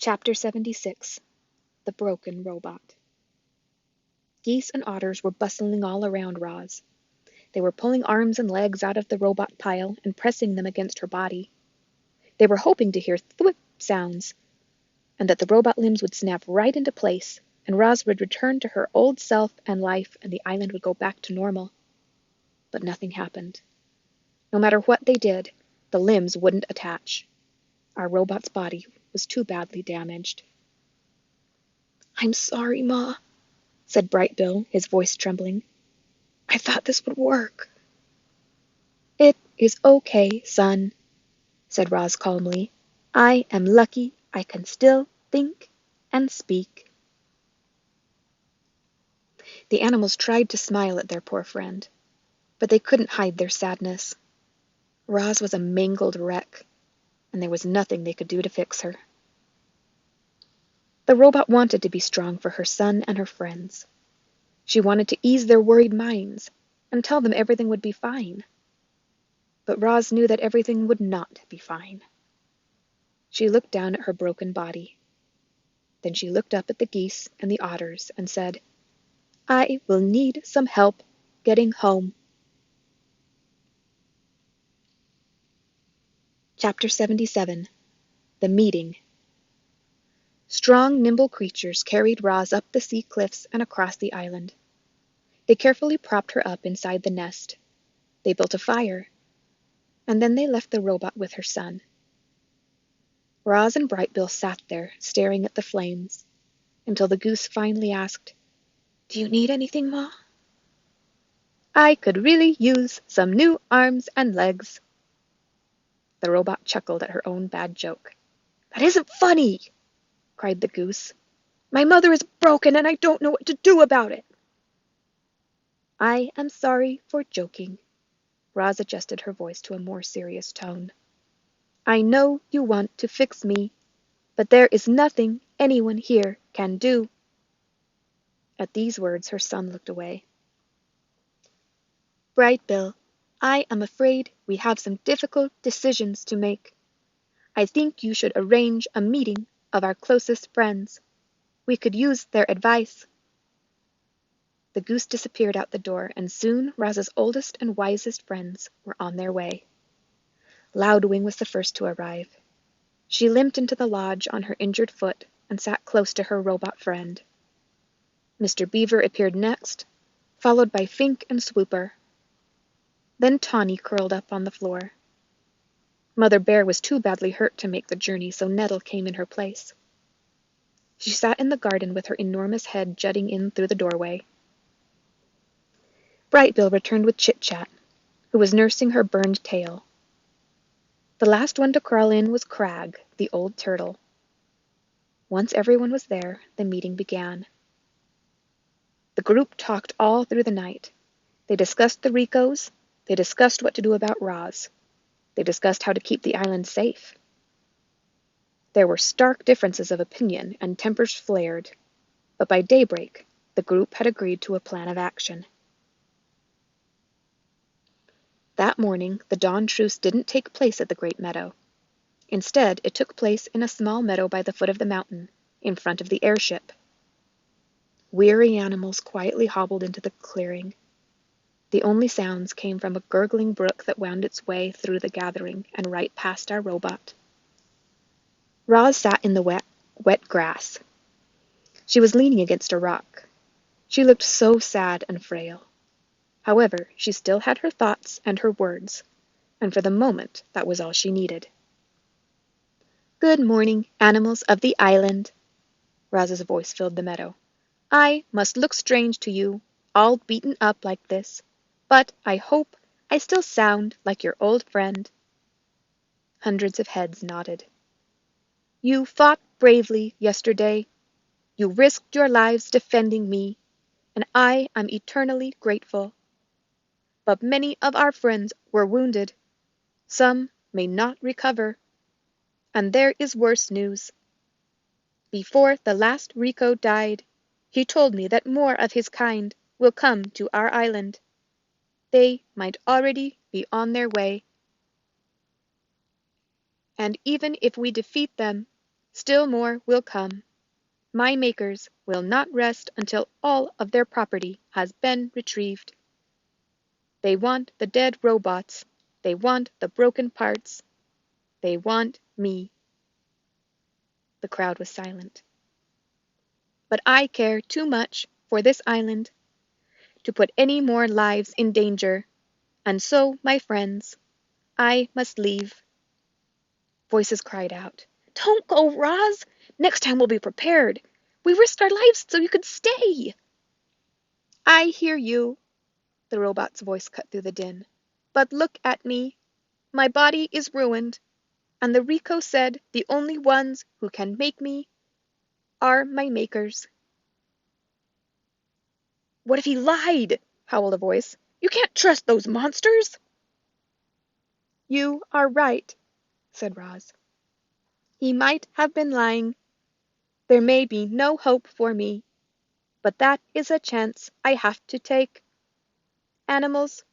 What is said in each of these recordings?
Chapter 76. The Broken Robot. Geese and otters were bustling all around Roz. They were pulling arms and legs out of the robot pile and pressing them against her body. They were hoping to hear thwip sounds, and that the robot limbs would snap right into place, and Roz would return to her old self and life, and the island would go back to normal. But nothing happened. No matter what they did, the limbs wouldn't attach. Our robot's body was too badly damaged. "I'm sorry, Ma," said Bright Bill, his voice trembling. "I thought this would work." "It is okay, son," said Roz calmly. "I am lucky I can still think and speak." The animals tried to smile at their poor friend, but they couldn't hide their sadness. Roz was a mangled wreck, and there was nothing they could do to fix her. The robot wanted to be strong for her son and her friends. She wanted to ease their worried minds and tell them everything would be fine. But Roz knew that everything would not be fine. She looked down at her broken body. Then she looked up at the geese and the otters and said, "I will need some help getting home." Chapter 77. The Meeting. Strong, nimble creatures carried Roz up the sea cliffs and across the island. They carefully propped her up inside the nest. They built a fire, and then they left the robot with her son. Roz and Bright Bill sat there, staring at the flames, until the goose finally asked, "Do you need anything, Ma?" "I could really use some new arms and legs." The robot chuckled at her own bad joke. "That isn't funny!" cried the goose. "My mother is broken and I don't know what to do about it." "I am sorry for joking." Roz adjusted her voice to a more serious tone. "I know you want to fix me, but there is nothing anyone here can do." At these words her son looked away. "Bright Bill, I am afraid we have some difficult decisions to make. I think you should arrange a meeting of our closest friends. We could use their advice." The goose disappeared out the door, and soon Roz's oldest and wisest friends were on their way. Loudwing was the first to arrive. She limped into the lodge on her injured foot and sat close to her robot friend. Mr. Beaver appeared next, followed by Fink and Swooper. Then Tawny curled up on the floor. Mother Bear was too badly hurt to make the journey, so Nettle came in her place. She sat in the garden with her enormous head jutting in through the doorway. Bright Bill returned with Chit Chat, who was nursing her burned tail. The last one to crawl in was Crag, the old turtle. Once everyone was there, the meeting began. The group talked all through the night. They discussed the Ricos. They discussed what to do about Roz. They discussed how to keep the island safe. There were stark differences of opinion, and tempers flared. But by daybreak, the group had agreed to a plan of action. That morning, the dawn truce didn't take place at the Great Meadow. Instead, it took place in a small meadow by the foot of the mountain, in front of the airship. Weary animals quietly hobbled into the clearing. The only sounds came from a gurgling brook that wound its way through the gathering and right past our robot. Roz sat in the wet grass. She was leaning against a rock. She looked so sad and frail. However, she still had her thoughts and her words, and for the moment that was all she needed. "Good morning, animals of the island." Roz's voice filled the meadow. "I must look strange to you, all beaten up like this, but I hope I still sound like your old friend." Hundreds of heads nodded. "You fought bravely yesterday. You risked your lives defending me, and I am eternally grateful. But many of our friends were wounded. Some may not recover. And there is worse news. Before the last Rico died, he told me that more of his kind will come to our island. They might already be on their way. And even if we defeat them, Still more will come. My makers will not rest until all of their property has been retrieved. They want the dead robots. They want the broken parts. They want me." The crowd was silent. "But I care too much for this island to put any more lives in danger, and so, my friends, I must leave." Voices cried out, "Don't go, Roz! Next time we'll be prepared. We risked our lives so you could stay." "I hear you," the robot's voice cut through the din. "But look at me. My body is ruined, and the Rico said the only ones who can make me are my makers." "What if he lied?" howled a voice. "You can't trust those monsters." "You are right," said Roz. "He might have been lying. There may be no hope for me, but that is a chance I have to take. Animals,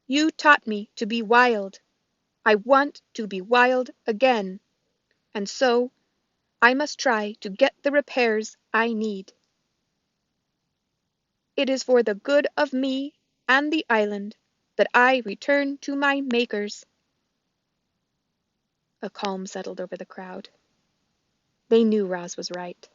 you taught me to be wild. I want to be wild again, and so I must try to get the repairs I need. It is for the good of me and the island that I return to my makers." A calm settled over the crowd. They knew Roz was right.